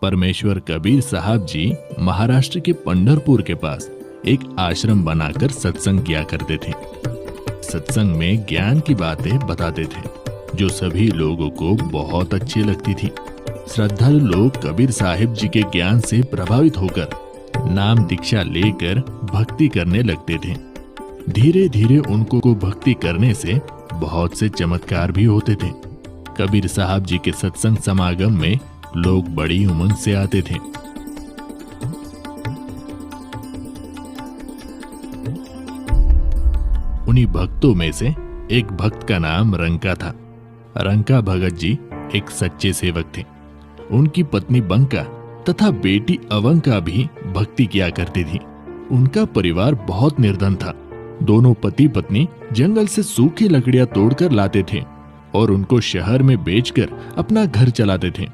परमेश्वर कबीर साहब जी महाराष्ट्र के पंढरपुर के पास एक आश्रम बनाकर सत्संग किया करते थे। सत्संग में ज्ञान की बातें बताते थे जो सभी लोगों को बहुत अच्छी लगती थी। श्रद्धालु लोग कबीर साहिब जी के ज्ञान से प्रभावित होकर नाम दीक्षा लेकर भक्ति करने लगते थे। धीरे धीरे उनको भक्ति करने से बहुत से चमत्कार भी होते थे। कबीर साहब जी के सत्संग समागम में लोग बड़ी उमंग से आते थे। उन्हीं भक्तों में से एक भक्त का नाम रंका था। रंका भगत जी एक सच्चे सेवक थे। उनकी पत्नी बंका तथा बेटी अवंका भी भक्ति किया करती थी। उनका परिवार बहुत निर्धन था। दोनों पति पत्नी जंगल से सूखी लकड़ियां तोड़कर लाते थे और उनको शहर में बेचकर अपना घर चलाते थे।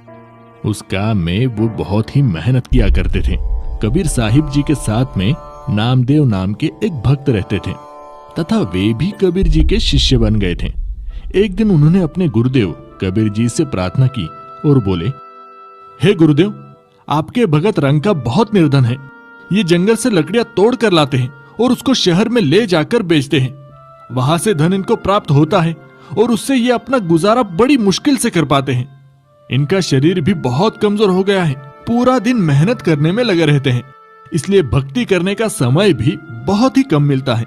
उस काम में वो बहुत ही मेहनत किया करते थे। कबीर साहिब जी के साथ में नामदेव नाम के एक भक्त रहते थे तथा वे भी कबीर जी के शिष्य बन गए थे। एक दिन उन्होंने अपने गुरुदेव कबीर जी से प्रार्थना की और बोले, हे गुरुदेव, आपके भगत रंका बहुत निर्धन है। ये जंगल से लकड़ियां तोड़ कर लाते हैं और उसको शहर में ले जाकर बेचते हैं। वहां से धन इनको प्राप्त होता है और उससे ये अपना गुजारा बड़ी मुश्किल से कर पाते हैं। इनका शरीर भी बहुत कमजोर हो गया है। पूरा दिन मेहनत करने में लगे रहते हैं, इसलिए भक्ति करने का समय भी बहुत ही कम मिलता है।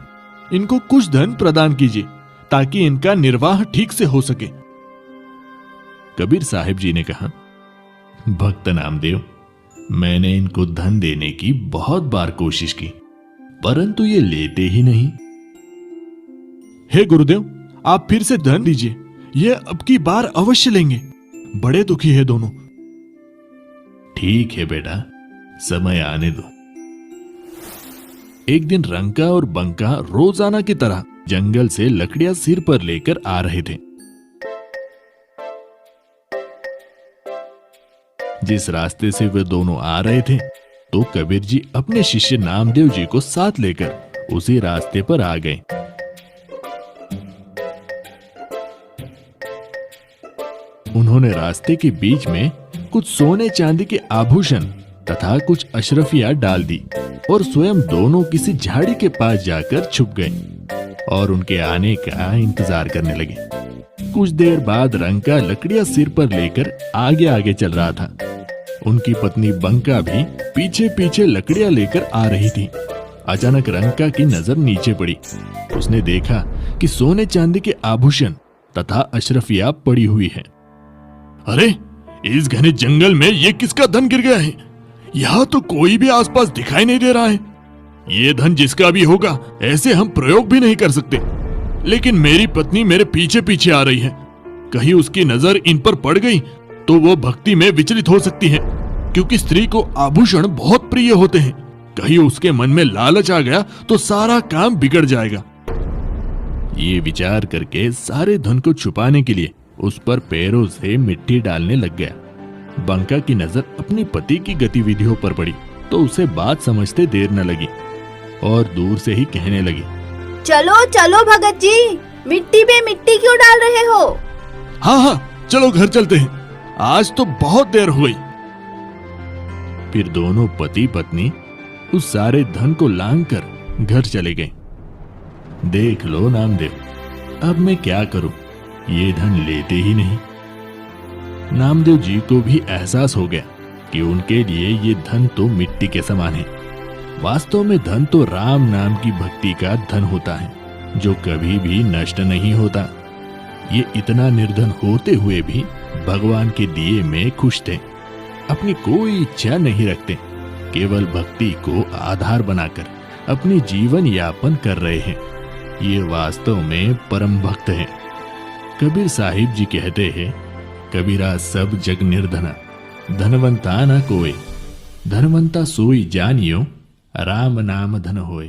इनको कुछ धन प्रदान कीजिए ताकि इनका निर्वाह ठीक से हो सके। कबीर साहिब जी ने कहा, भक्त नामदेव, मैंने इनको धन देने की बहुत बार कोशिश की, परंतु ये लेते ही नहीं। हे गुरुदेव, आप फिर से धन दीजिए, ये अब की बार अवश्य लेंगे। बड़े दुखी है दोनों। ठीक है बेटा, समय आने दो। एक दिन रंका और बंका रोजाना की तरह जंगल से लकड़ियां सिर पर लेकर आ रहे थे। जिस रास्ते से वे दोनों आ रहे थे तो कबीर जी अपने शिष्य नामदेव जी को साथ लेकर उसी रास्ते पर आ गए। उन्होंने रास्ते के बीच में कुछ सोने चांदी के आभूषण तथा कुछ अशरफियां डाल दी और स्वयं दोनों किसी झाड़ी के पास जाकर छुप गए और उनके आने का इंतजार करने लगे। कुछ देर बाद रंका लकड़ियां सिर पर लेकर आगे आगे चल रहा था। उनकी पत्नी बंका भी पीछे पीछे लकड़ियां लेकर आ रही थी। अचानक रंका की नजर नीचे पड़ी। उसने देखा कि सोने चांदी के आभूषण तथा अशरफियां पड़ी हुई है। अरे, इस घने जंगल में ये किसका धन गिर गया है? यहाँ तो कोई भी आसपास दिखाई नहीं दे रहा है। ये धन जिसका भी होगा, ऐसे हम प्रयोग भी नहीं कर सकते। लेकिन मेरी पत्नी मेरे पीछे पीछे आ रही है। कहीं उसकी नजर इन पर पड़ गई तो वो भक्ति में विचलित हो सकती है, क्योंकि स्त्री को आभूषण बहुत प्रिय होते हैं। कहीं उसके मन में लालच आ गया तो सारा काम बिगड़ जाएगा। ये विचार करके सारे धन को छुपाने के लिए उस पर पैरों से मिट्टी डालने लग गया। बंका की नजर अपनी पति की गतिविधियों पर पड़ी तो उसे बात समझते देर न लगी और दूर से ही कहने लगी, चलो चलो भगत जी, मिट्टी पे मिट्टी क्यों डाल रहे हो? हाँ हाँ, चलो घर चलते हैं, आज तो बहुत देर हो गई। फिर दोनों पति पत्नी उस सारे धन को लांघकर घर चले गए। देख लो नामदेव, अब मैं क्या करूं, ये धन लेते ही नहीं। नामदेव जी को भी एहसास हो गया कि उनके लिए ये धन तो मिट्टी के समान है। वास्तव में धन तो राम नाम की भक्ति का धन होता है जो कभी भी नष्ट नहीं होता। ये इतना निर्धन होते हुए भी भगवान के दिए में खुश थे। अपनी कोई इच्छा नहीं रखते, केवल भक्ति को आधार बनाकर अपनी जीवन यापन कर रहे हैं। ये वास्तव में परम भक्त हैं। कबीर साहिब जी कहते हैं, कबीरा सब जग निर्धना, धनवंता न कोय, धनवंता सोई जानियो, राम नाम धन होए।